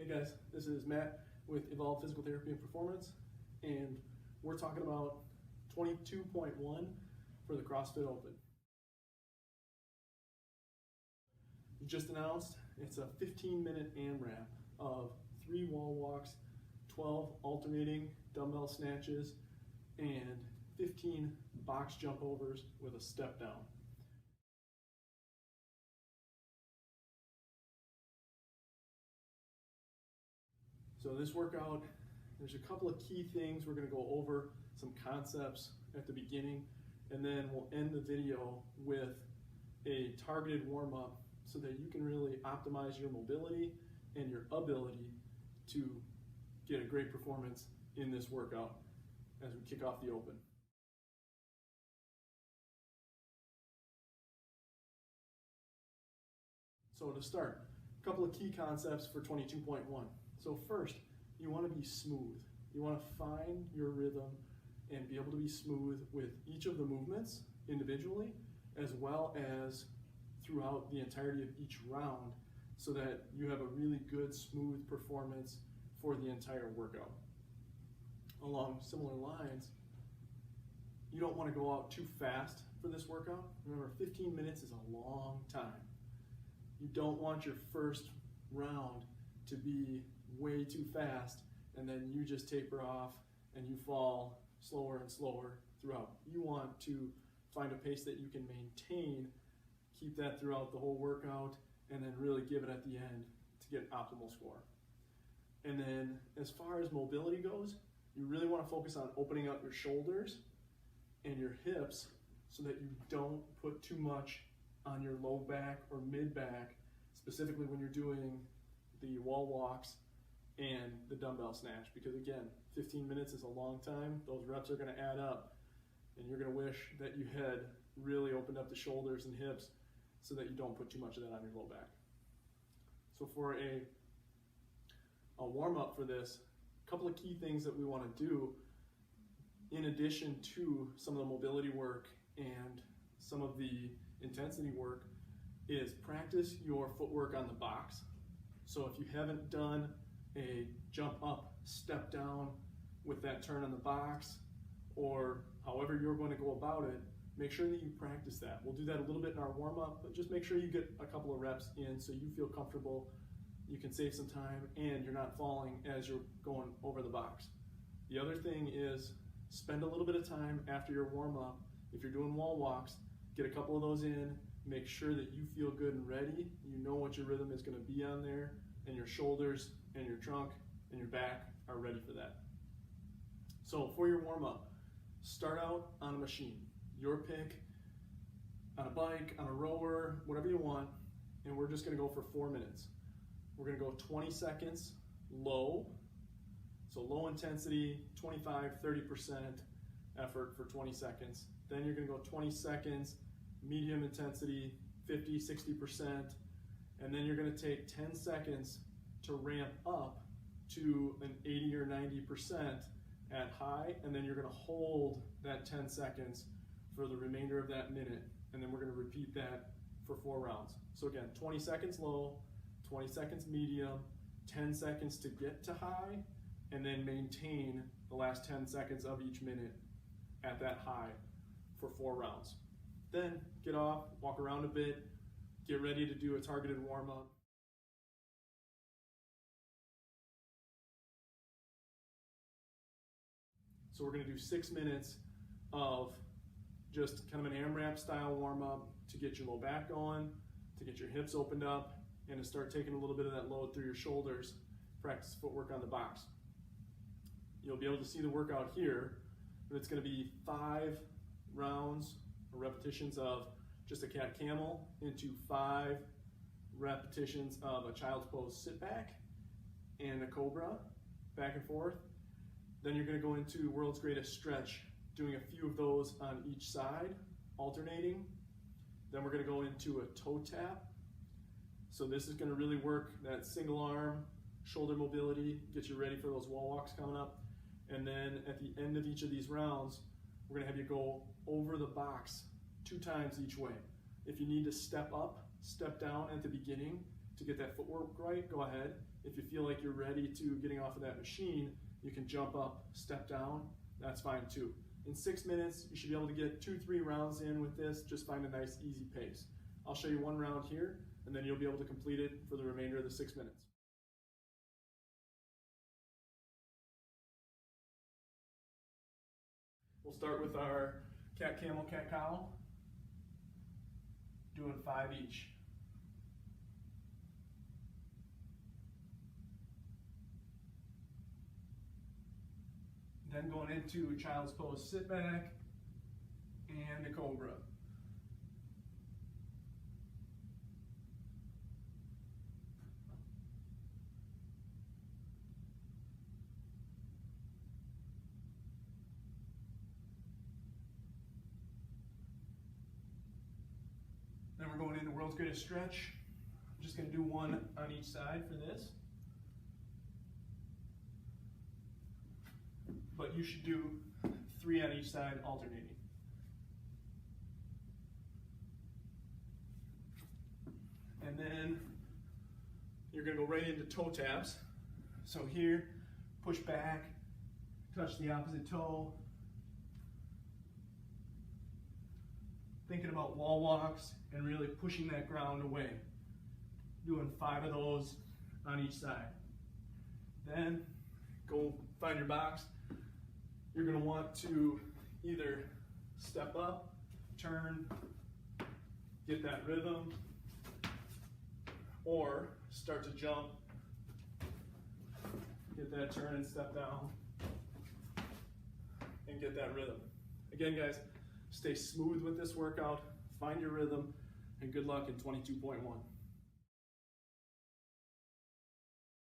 Hey guys, this is Matt with Evolve Physical Therapy and Performance, and we're talking about 22.1 for the CrossFit Open. Just announced it's a 15-minute AMRAP of 3 wall walks, 12 alternating dumbbell snatches, and 15 box jump overs with a step down. So this workout, there's a couple of key things. We're going to go over some concepts at the beginning, and then we'll end the video with a targeted warm-up so that you can really optimize your mobility and your ability to get a great performance in this workout as we kick off the Open. So to start, a couple of key concepts for 22.1. So first, you want to be smooth. You want to find your rhythm and be able to be smooth with each of the movements individually, as well as throughout the entirety of each round, so that you have a really good, smooth performance for the entire workout. Along similar lines, you don't want to go out too fast for this workout. Remember, 15 minutes is a long time. You don't want your first round to be way too fast and then you just taper off and you fall slower and slower throughout. You want to find a pace that you can maintain, keep that throughout the whole workout, and then really give it at the end to get optimal score. And then as far as mobility goes, you really want to focus on opening up your shoulders and your hips so that you don't put too much on your low back or mid back, specifically when you're doing the wall walks and the dumbbell snatch, because again, 15 minutes is a long time. Those reps are going to add up, and you're going to wish that you had really opened up the shoulders and hips so that you don't put too much of that on your low back. So for a warm-up for this, a couple of key things that we want to do in addition to some of the mobility work and some of the intensity work is practice your footwork on the box. So if you haven't done a jump up, step down with that turn on the box, or however you're going to go about it, make sure that you practice that. We'll do that a little bit in our warm-up, but just make sure you get a couple of reps in so you feel comfortable, you can save some time, and you're not falling as you're going over the box. The other thing is spend a little bit of time after your warm-up. If you're doing wall walks, get a couple of those in, make sure that you feel good and ready. You know what your rhythm is going to be on there, and your shoulders and your trunk and your back are ready for that. So for your warm-up, start out on a machine, your pick, on a bike, on a rower, whatever you want, and we're just going to go for 4 minutes. We're going to go 20 seconds low, so low intensity, 25-30% effort for 20 seconds. Then you're going to go 20 seconds medium intensity, 50-60%, and then you're going to take 10 seconds to ramp up to an 80 or 90% at high, and then you're going to hold that 10 seconds for the remainder of that minute, and then we're going to repeat that for 4 rounds. So again, 20 seconds low, 20 seconds medium, 10 seconds to get to high, and then maintain the last 10 seconds of each minute at that high for 4 rounds. Then get off, walk around a bit, get ready to do a targeted warm-up. So we're going to do 6 minutes of just kind of an AMRAP style warm-up to get your low back going, to get your hips opened up, and to start taking a little bit of that load through your shoulders. Practice footwork on the box. You'll be able to see the workout here, but it's going to be 5 rounds or repetitions of just a cat camel into 5 repetitions of a child's pose sit back and a cobra, back and forth. Then you're going to go into world's greatest stretch, doing a few of those on each side, alternating. Then we're going to go into a toe tap. So this is going to really work that single arm, shoulder mobility, get you ready for those wall walks coming up. And then at the end of each of these rounds, we're going to have you go over the box 2 times each way. If you need to step up, step down at the beginning to get that footwork right, go ahead. If you feel like you're ready to getting off of that machine, you can jump up, step down, that's fine too. In 6 minutes, you should be able to get 2-3 rounds in with this. Just find a nice, easy pace. I'll show you one round here, and then you'll be able to complete it for the remainder of the 6 minutes. We'll start with our cat camel, cat cow, doing 5 each. Then going into child's pose, sit back, and a cobra. Then we're going into world's greatest stretch. I'm just going to do one on each side for this. But you should do 3 on each side, alternating. And then you're going to go right into toe taps. So here, push back, touch the opposite toe. Thinking about wall walks and really pushing that ground away. Doing 5 of those on each side. Then go find your box. You're going to want to either step up, turn, get that rhythm, or start to jump, get that turn and step down, and get that rhythm. Again, guys, stay smooth with this workout, find your rhythm, and good luck in 22.1.